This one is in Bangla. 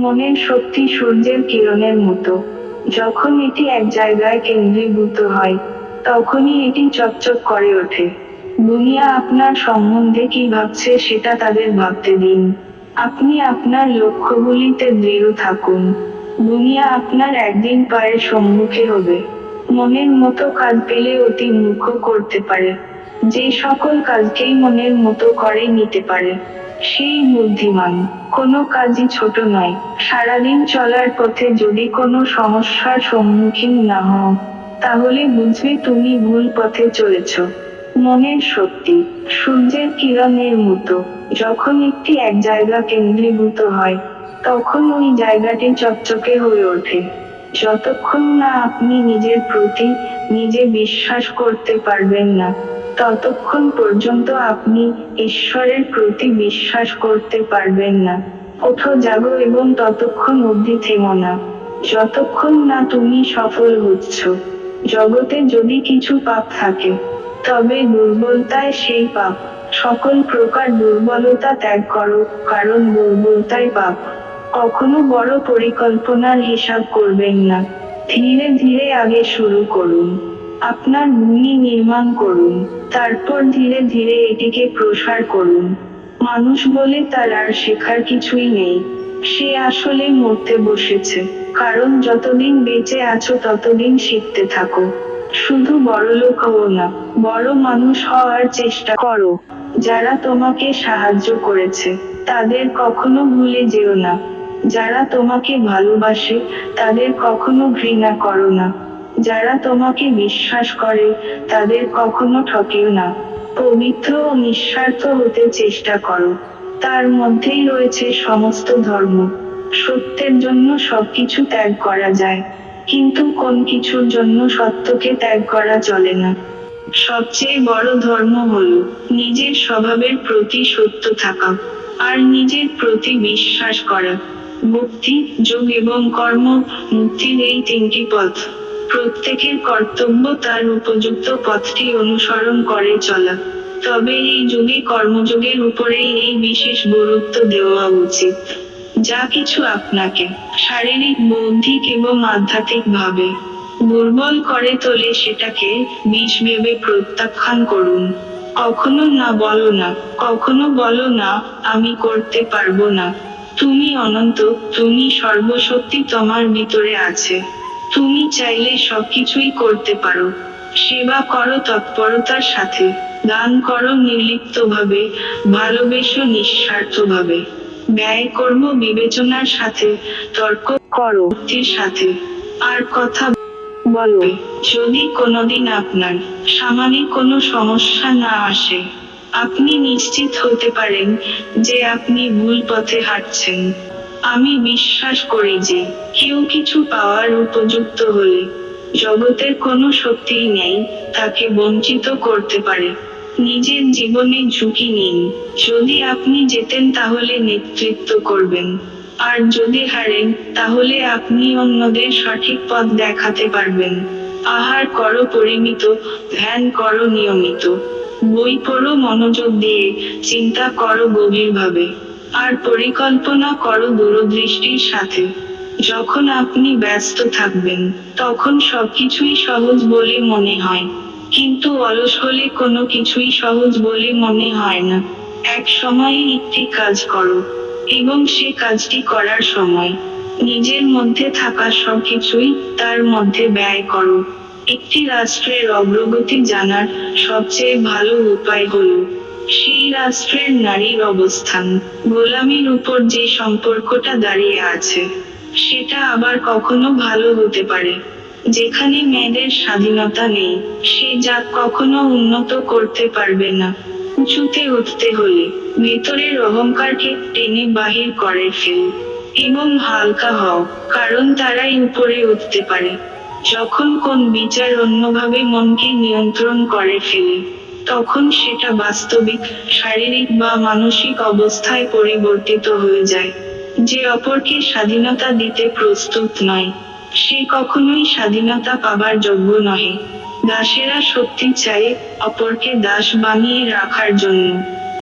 মনের শক্তি সূর্যের কিরণের মতো। যখন এটি এক জায়গায় কেন্দ্রীভূত হয়, তখনই এটি চকচক করে ওঠে। দুনিয়া আপনার সম্বন্ধে কি ভাবছে সেটা তাদের ভাবতে দিন। আপনি আপনার লক্ষ্যগুলিতে দৃঢ় থাকুন। দুনিয়া আপনার একদিন পায়ের সম্মুখে হবে। মনের মতো কাজ পেলে অতি মুখ্য করতে পারে। যে সকল কাজকেই মনের মতো করে নিতে পারে, সেই বুদ্ধিমান। কোনো কাজই ছোট নয়। সারাদিন চলার পথে যদি কোনো সমস্যার সম্মুখীন না হও, তাহলে বুঝবে তুমি ভুল পথে চলেছ। মনের শক্তি সূর্যের কিরণের মতো। যখন একটি এক জায়গা কেন্দ্রীভূত হয়, তখন ওই জায়গাটি চকচকে হয়ে ওঠে। যতক্ষণ না আপনি নিজের প্রতি নিজে বিশ্বাস করতে পারবেন না, ততক্ষণ পর্যন্ত আপনি ঈশ্বরের প্রতি বিশ্বাস করতে পারবেন না। ওঠো, জাগো এবং ততক্ষণ অবধি থেমো না, যতক্ষণ না তুমি সফল হচ্ছ। জগতে যদি কিছু পাপ থাকে, তবে দুর্বলতায় সেই পাপ। সকল প্রকার দুর্বলতা ত্যাগ করো, কারণ দুর্বলতাই পাপ। কখনো বড় পরিকল্পনার হিসাব করবেন না। ধীরে ধীরে আগে শুরু করুন। আপনার ভূমি নির্মাণ করুন, তারপর ধীরে ধীরে এটিকে প্রসার করুন। মানুষ বলে তার আর শেখার কিছুই নেই। সে আসলে মরতে বসেছে, কারণ যতদিন বেঁচে আছো ততদিন শিখতে থাকো। শুধু বড়লোক হও না, বড় মানুষ হওয়ার চেষ্টা করো। যারা তোমাকে সাহায্য করেছে, তাদের কখনো ভুলে যেও না। যারা তোমাকে ভালোবাসে, তাদের কখনো ঘৃণা করো না। যারা তোমাকে বিশ্বাস করে, তাদের কখনো ঠকিও না। পবিত্র ও নিঃস্বার্থ হতে চেষ্টা করো। তার মধ্যেই রয়েছে সমস্ত ধর্ম। সত্যের জন্য সবকিছু ত্যাগ করা যায়, কিন্তু কোন কিছুর জন্য সত্যকে ত্যাগ করা চলে না। সবচেয়ে বড় ধর্ম হলো নিজের স্বভাবের প্রতি সত্য থাকা, আর নিজের প্রতি বিশ্বাস করা। ভক্তি, যোগ এবং কর্ম মুক্তির এই তিনটি পথ। প্রত্যেকের কর্তব্য তার উপযুক্ত পথটি অনুসরণ করে চলা। তবে এই যুগে কর্মযোগের উপরেই এই বিশেষ গুরুত্ব দেওয়া উচিত। যা কিছু আপনাকে শারীরিক, বৌদ্ধিক এবং আধ্যাত্মিকভাবে দুর্বল করে তোলে, সেটাকে বিষ ভেবে প্রত্যাখ্যান করুন। কখনো না বলো না। কখনো বলো না, আমি করতে পারবো না। তুমি অনন্ত, তুমি সর্বশক্তি তোমার ভিতরে আছে। তুমি চাইলে সবকিছুই করতে পারো। সেবা করো তৎপরতার সাথে, দান করো নির্লিপ্তভাবে, ভালোবেসো নিঃস্বার্থভাবে। ব্যয় কর্ম বিবেচনার সাথে, তর্ক করো যুক্তির সাথে। আর কথা বলো, যদি কোনোদিন আপনার সামনে কোনো সমস্যা না আসে, আপনি নিশ্চিত হতে পারেন যে আপনি ভুল পথে হাঁটছেন। আমি বিশ্বাস করি যে কেউ কিছু পাওয়ার উপযুক্ত হলে জগতের কোনো শক্তিই নেই তাকে বঞ্চিত করতে পারে। নিজের জীবনে ঝুঁকি নিন। যদি আপনি জেতেন তাহলে নেতৃত্ব করবেন, আর যদি হারেন তাহলে আপনি অন্যদের সঠিক পথ দেখাতে পারবেন। আহার করো পরিমিত, ধ্যান করো নিয়মিত, বই পড়ো মনোযোগ দিয়ে, চিন্তা করো গভীরভাবে, আর পরিকল্পনা করো দূরদৃষ্টির সাথে। যখন আপনি ব্যস্ত থাকবেন, তখন সবকিছুই সহজ বলে মনে হয়, কিন্তু অলস হলে কোনো কিছুই সহজ বলে মনে হয় না। এক সময়ে একটি কাজ করো, এবং সে কাজটি করার সময় নিজের মধ্যে থাকা সবকিছুই তার মধ্যে ব্যয় করো। একটি রাষ্ট্রের অগ্রগতি জানার সবচেয়ে ভালো উপায় হলো সেই রাষ্ট্রের নারীর অবস্থান। গোলামির উপর যে সম্পর্কটা দাঁড়িয়ে আছে, সেটা আবার কখনো ভালো হতে পারে। যেখানে মেয়েদের স্বাধীনতা নেই, সে জাত কখনো উন্নত করতে পারবে না। উঁচুতে উঠতে হলে ভেতরের অহংকারকে টেনে বাহির করে ফেল, এবং হালকা হও, কারণ তারাই উপরে উঠতে পারে। যখন কোন বিচার অন্যভাবে মনকে নিয়ন্ত্রণ করে ফেলে, তখন সেটা বাস্তবিক, শারীরিক বা মানসিক অবস্থায় পরিবর্তিত হয়ে যায়। যে অপরকে স্বাধীনতা দিতে প্রস্তুত নয়, সে কখনোই স্বাধীনতা পাবার যোগ্য নহে। দাসেরা শক্তি চায় অপরকে দাস বানিয়ে রাখার জন্য।